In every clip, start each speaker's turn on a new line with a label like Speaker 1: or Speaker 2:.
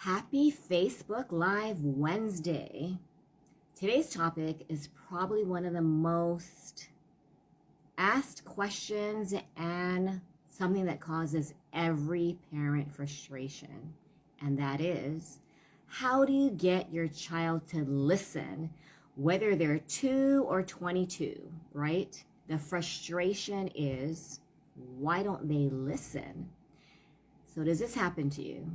Speaker 1: Happy Facebook Live Wednesday. Today's topic is probably one of the most asked questions and something that causes every parent frustration. And that is, how do you get your child to listen, whether they're 2 or 22, right? The frustration is, why don't they listen? So does this happen to you?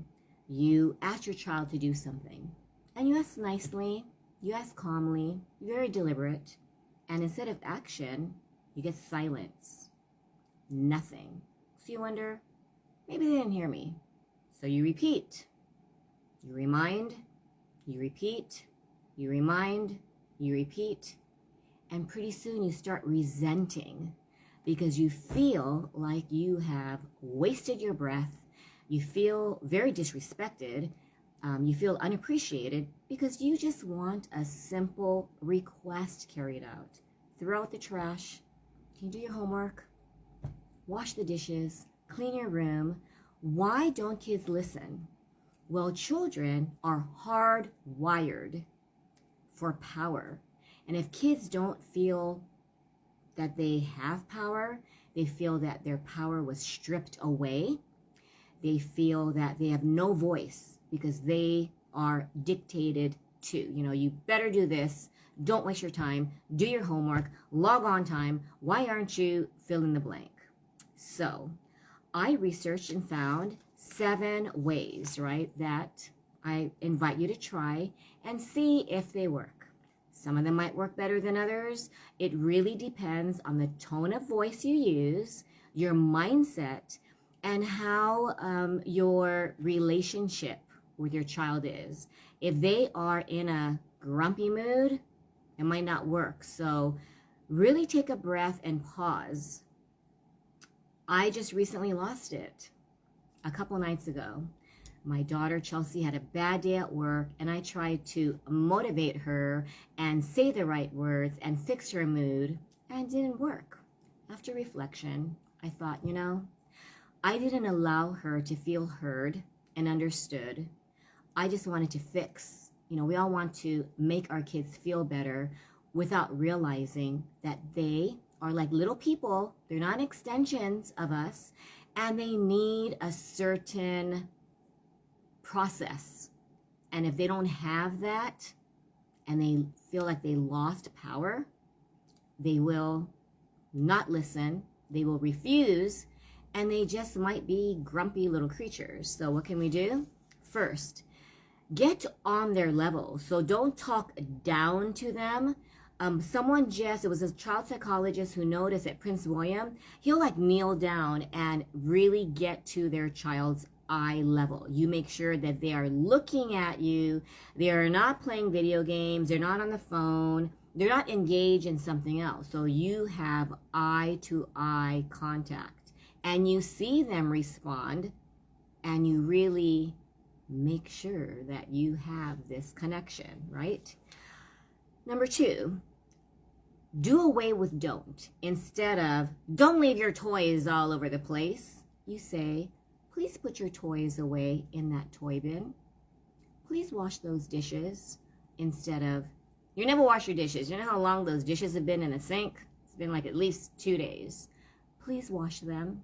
Speaker 1: You ask your child to do something, and you ask nicely, you ask calmly, very deliberate, and instead of action, you get silence, nothing. So you wonder, maybe they didn't hear me. So you repeat, you remind, you repeat, you remind, you repeat, and pretty soon you start resenting because you feel like you have wasted your breath. You feel very disrespected. You feel unappreciated because you just want a simple request carried out. Throw out the trash. Can you do your homework? Wash the dishes. Clean your room. Why don't kids listen? Well, children are hardwired for power. And if kids don't feel that they have power, they feel that their power was stripped away. They feel that they have no voice because they are dictated to. You better do this. Don't waste your time. Do your homework. Log on time. Why aren't you fill in the blank? So I researched and found 7 ways, right, that I invite you to try and see if they work. Some of them might work better than others. It really depends on the tone of voice you use, your mindset, and how your relationship with your child is. If they are in a grumpy mood, it might not work. So really take a breath and pause. I just recently lost it a couple nights ago. My daughter Chelsea had a bad day at work, and I tried to motivate her and say the right words and fix her mood, and it didn't work. After reflection, I thought, I didn't allow her to feel heard and understood. I just wanted to fix. We all want to make our kids feel better without realizing that they are like little people. They're not extensions of us, and they need a certain process. And if they don't have that and they feel like they lost power, they will not listen. They will refuse. And they just might be grumpy little creatures. So what can we do? First, get on their level. So don't talk down to them. It was a child psychologist who noticed at Prince William, he'll kneel down and really get to their child's eye level. You make sure that they are looking at you. They are not playing video games. They're not on the phone. They're not engaged in something else. So you have eye-to-eye contact. And you see them respond, and you really make sure that you have this connection, right? Number 2, do away with don't. Instead of, don't leave your toys all over the place, you say, please put your toys away in that toy bin. Please wash those dishes. Instead of, you never wash your dishes. You know how long those dishes have been in the sink? It's been at least 2 days. Please wash them.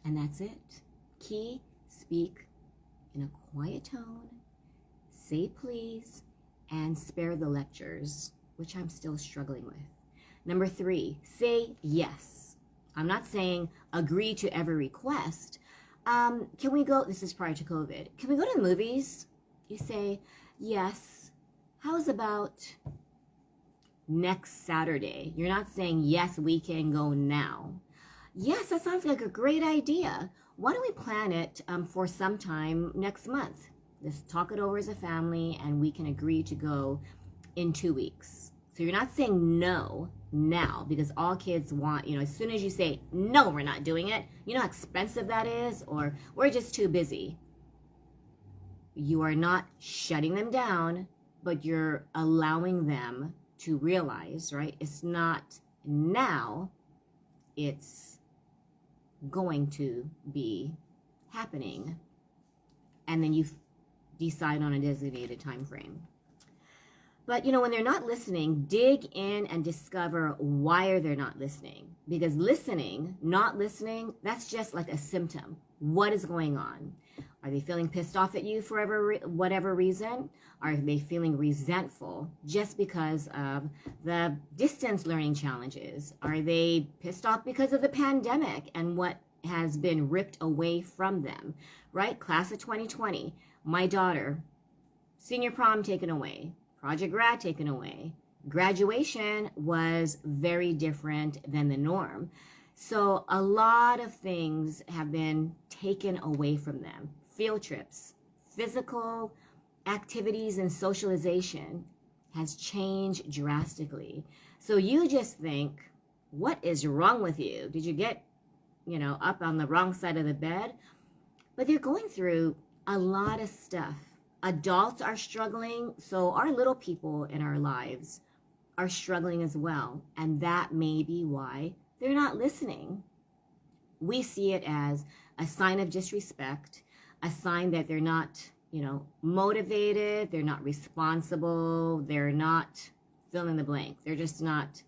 Speaker 1: And that's it. Key, speak in a quiet tone, say please, and spare the lectures, which I'm still struggling with. Number 3, say yes. I'm not saying agree to every request. Can we go, this is prior to COVID, can we go to the movies? You say, yes. How's about next Saturday? You're not saying, yes, we can go now. Yes, that sounds like a great idea. Why don't we plan it for sometime next month? Let's talk it over as a family, and we can agree to go in 2 weeks. So you're not saying no now, because all kids want, as soon as you say, no, we're not doing it, you know how expensive that is, or we're just too busy. You are not shutting them down, but you're allowing them to realize, right? It's not now, it's going to be happening. And then you decide on a designated time frame. But, you know, when they're not listening, dig in and discover why they're not listening. Because listening, not listening, that's just like a symptom. What is going on? Are they feeling pissed off at you for whatever reason? Are they feeling resentful just because of the distance learning challenges? Are they pissed off because of the pandemic and what has been ripped away from them, right? Class of 2020, my daughter, senior prom taken away, Project Grad taken away. Graduation was very different than the norm. So a lot of things have been taken away from them. Field trips, physical activities and socialization has changed drastically. So you just think, what is wrong with you? Did you get, up on the wrong side of the bed? But they're going through a lot of stuff. Adults are struggling, so our little people in our lives are struggling as well. And that may be why they're not listening. We see it as a sign of disrespect, a sign that they're not, motivated, they're not responsible, they're not fill in the blank. They're just not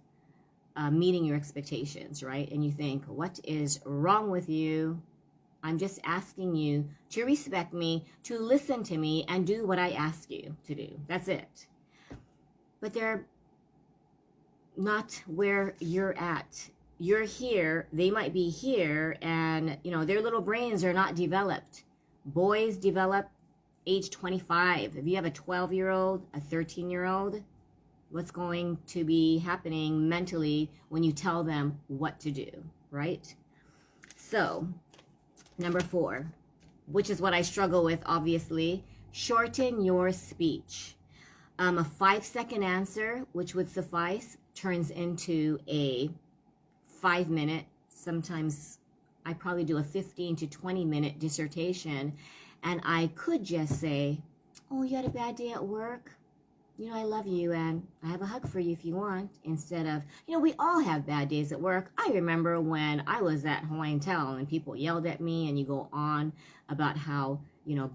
Speaker 1: meeting your expectations, right? And you think, what is wrong with you? I'm just asking you to respect me, to listen to me, and do what I ask you to do. That's it. But they're not where you're at. You're here, they might be here, and, their little brains are not developed. Boys develop age 25. If you have a 12-year-old, a 13-year-old, what's going to be happening mentally when you tell them what to do, right? So, number 4, which is what I struggle with, obviously, shorten your speech. A 5-second answer, which would suffice, turns into a 5-minute, sometimes I probably do a 15 to 20-minute dissertation, and I could just say, oh, you had a bad day at work? I love you and I have a hug for you if you want, instead of, we all have bad days at work. I remember when I was at Hawaiian Tel and people yelled at me, and you go on about how,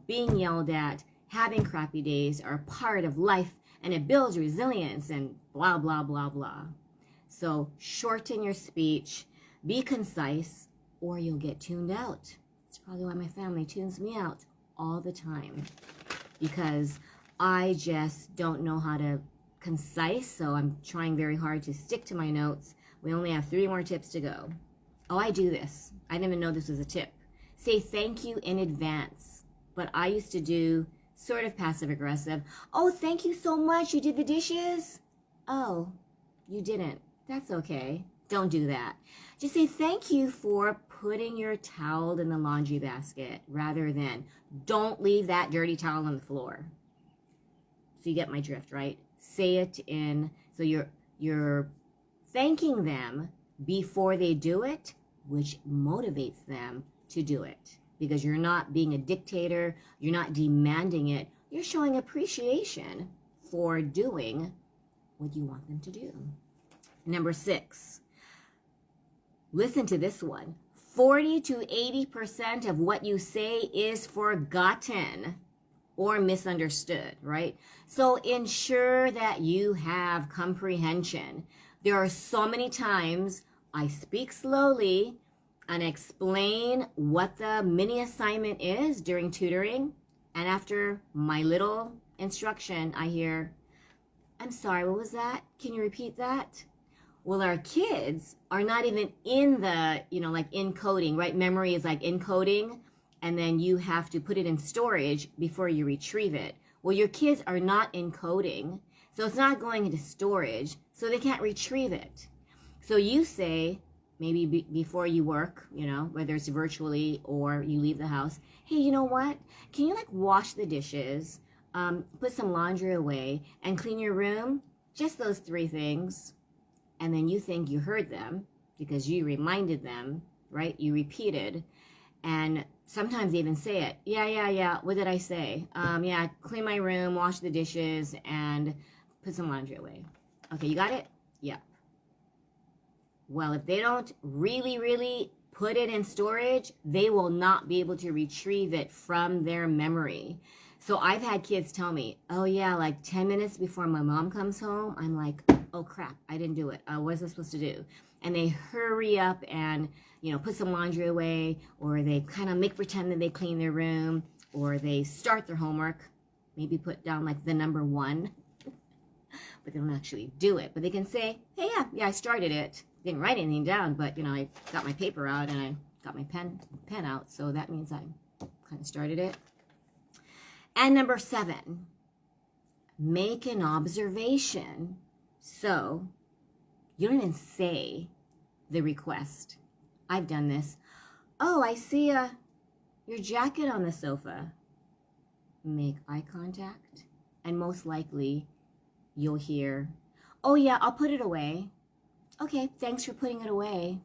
Speaker 1: being yelled at, having crappy days are part of life and it builds resilience and blah, blah, blah, blah. So shorten your speech, be concise, or you'll get tuned out. It's probably why my family tunes me out all the time, because I just don't know how to concise, so I'm trying very hard to stick to my notes. We only have 3 more tips to go. Oh, I do this. I didn't even know this was a tip. Say thank you in advance. But I used to do sort of passive aggressive. Oh, thank you so much. You did the dishes? Oh, you didn't. That's okay. Don't do that. Just say thank you for putting your towel in the laundry basket, rather than don't leave that dirty towel on the floor. So you get my drift, right? Say it so you're thanking them before they do it, which motivates them to do it. Because you're not being a dictator, you're not demanding it, you're showing appreciation for doing what you want them to do. Number 6, listen to this one. 40 to 80% of what you say is forgotten or misunderstood, right? So ensure that you have comprehension. There are so many times I speak slowly and explain what the mini assignment is during tutoring, and after my little instruction, I hear, I'm sorry, what was that? Can you repeat that? Well, our kids are not even in the, like encoding, right? Memory is like encoding, and then you have to put it in storage before you retrieve it. Well, your kids are not encoding, so it's not going into storage, so they can't retrieve it. So you say, maybe before you work, whether it's virtually or you leave the house, hey, you know what? Can you wash the dishes, put some laundry away, and clean your room? Just those 3 things. And then you think you heard them because you reminded them, right? You repeated. And sometimes they even say it. Yeah. What did I say? Yeah, clean my room, wash the dishes, and put some laundry away. Okay, you got it? Yep. Well, if they don't really put it in storage, they will not be able to retrieve it from their memory. So I've had kids tell me, oh yeah, like 10 minutes before my mom comes home, I'm like, oh crap, I didn't do it. What was I supposed to do? And they hurry up and, put some laundry away, or they kind of make pretend that they clean their room, or they start their homework, maybe put down like the number 1, but they don't actually do it. But they can say, hey, yeah, I started it. Didn't write anything down, but, I got my paper out and I got my pen out, so that means I kind of started it. And number 7, make an observation. So you don't even say the request. I've done this. Oh, I see your jacket on the sofa. Make eye contact, and most likely you'll hear, oh yeah, I'll put it away. Okay, thanks for putting it away.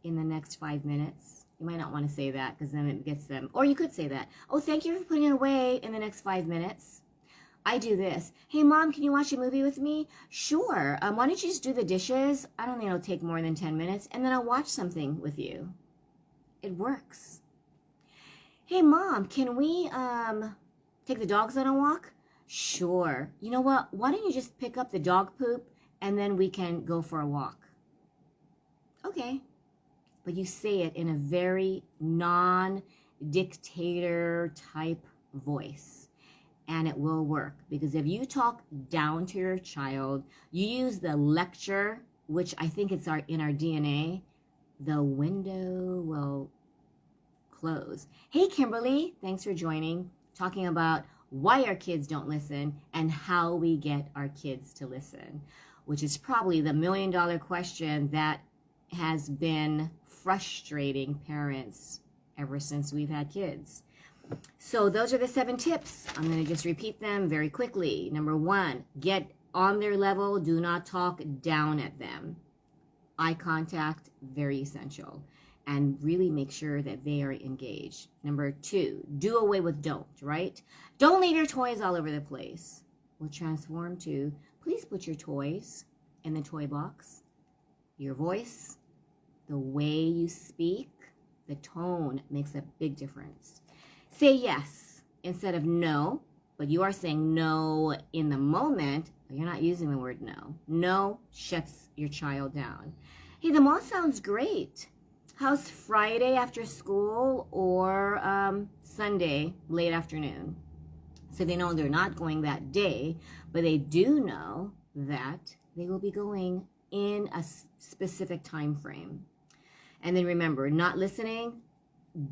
Speaker 1: In the next 5 minutes. You might not want to say that because then it gets them. Or you could say that. Oh, thank you for putting it away in the next 5 minutes. I do this. Hey, Mom, can you watch a movie with me? Sure. Why don't you just do the dishes? I don't think it'll take more than 10 minutes. And then I'll watch something with you. It works. Hey, Mom, can we take the dogs on a walk? Sure. You know what? Why don't you just pick up the dog poop and then we can go for a walk? Okay. But you say it in a very non-dictator type voice. And it will work. Because if you talk down to your child, you use the lecture, which I think it's in our DNA, the window will close. Hey, Kimberly, thanks for joining. Talking about why our kids don't listen and how we get our kids to listen, which is probably the $1 million question that has been frustrating parents ever since we've had kids. So those are the 7 tips. I'm going to just repeat them very quickly. Number 1, get on their level. Do not talk down at them. Eye contact, very essential. And really make sure that they are engaged. Number 2, do away with don't, right? Don't leave your toys all over the place. We'll transform to, please put your toys in the toy box. Your voice, the way you speak, the tone makes a big difference. Say yes instead of no, but you are saying no in the moment, but you're not using the word no. No shuts your child down. Hey, the mall sounds great. How's Friday after school or Sunday late afternoon? So they know they're not going that day, but they do know that they will be going in a specific time frame. And then remember, not listening,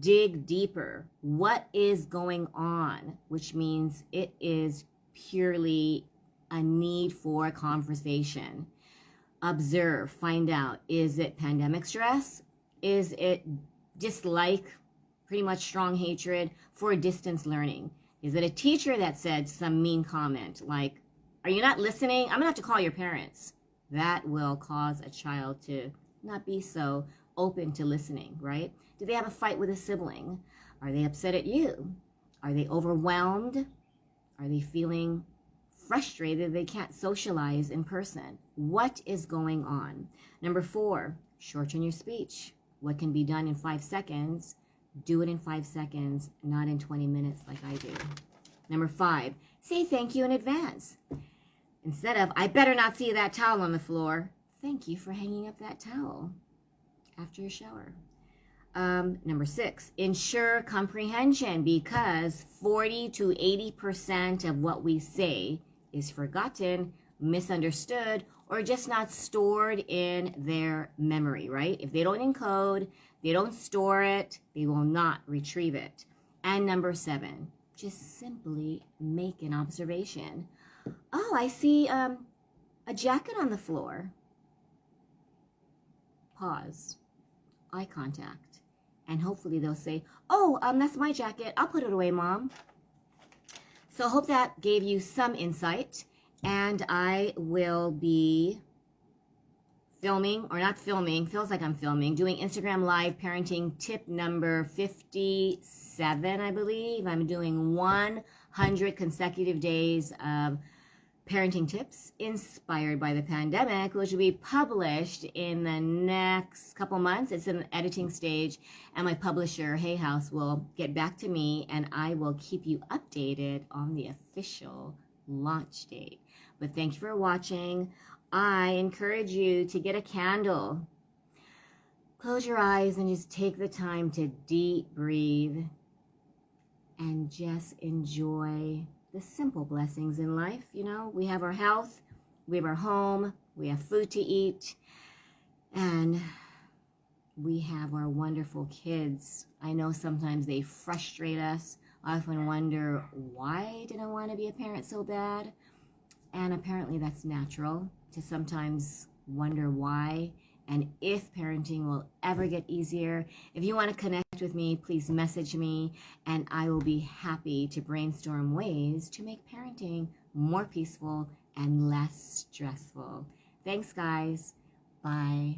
Speaker 1: dig deeper. What is going on? Which means it is purely a need for a conversation. Observe, find out, is it pandemic stress? Is it dislike, pretty much strong hatred for distance learning? Is it a teacher that said some mean comment like, are you not listening? I'm gonna have to call your parents. That will cause a child to not be so open to listening, right? Do they have a fight with a sibling? Are they upset at you? Are they overwhelmed? Are they feeling frustrated they can't socialize in person? What is going on? Number 4, shorten your speech. What can be done in 5 seconds, do it in 5 seconds, not in 20 minutes like I do. Number 5, say thank you in advance. Instead of, I better not see that towel on the floor, thank you for hanging up that towel after your shower. Number 6, ensure comprehension, because 40 to 80% of what we say is forgotten, misunderstood, or just not stored in their memory, right? If they don't encode, they don't store it, they will not retrieve it. And number 7, just simply make an observation. Oh, I see a jacket on the floor. Pause. Eye contact. And hopefully they'll say, oh, that's my jacket. I'll put it away, Mom. So I hope that gave you some insight. And I will be filming, or not filming, feels like I'm filming, doing Instagram Live parenting tip number 57, I believe. I'm doing 100 consecutive days of parenting tips inspired by the pandemic, which will be published in the next couple months. It's in the editing stage, and my publisher, Hay House, will get back to me, and I will keep you updated on the official launch date. But thank you for watching. I encourage you to get a candle. Close your eyes and just take the time to deep breathe and just enjoy the simple blessings in life. You know, we have our health, we have our home, we have food to eat, and we have our wonderful kids. I know sometimes they frustrate us. I often wonder, why did I want to be a parent so bad? And apparently that's natural to sometimes wonder why and if parenting will ever get easier. If you want to connect with me, please message me, and I will be happy to brainstorm ways to make parenting more peaceful and less stressful. Thanks, guys. Bye.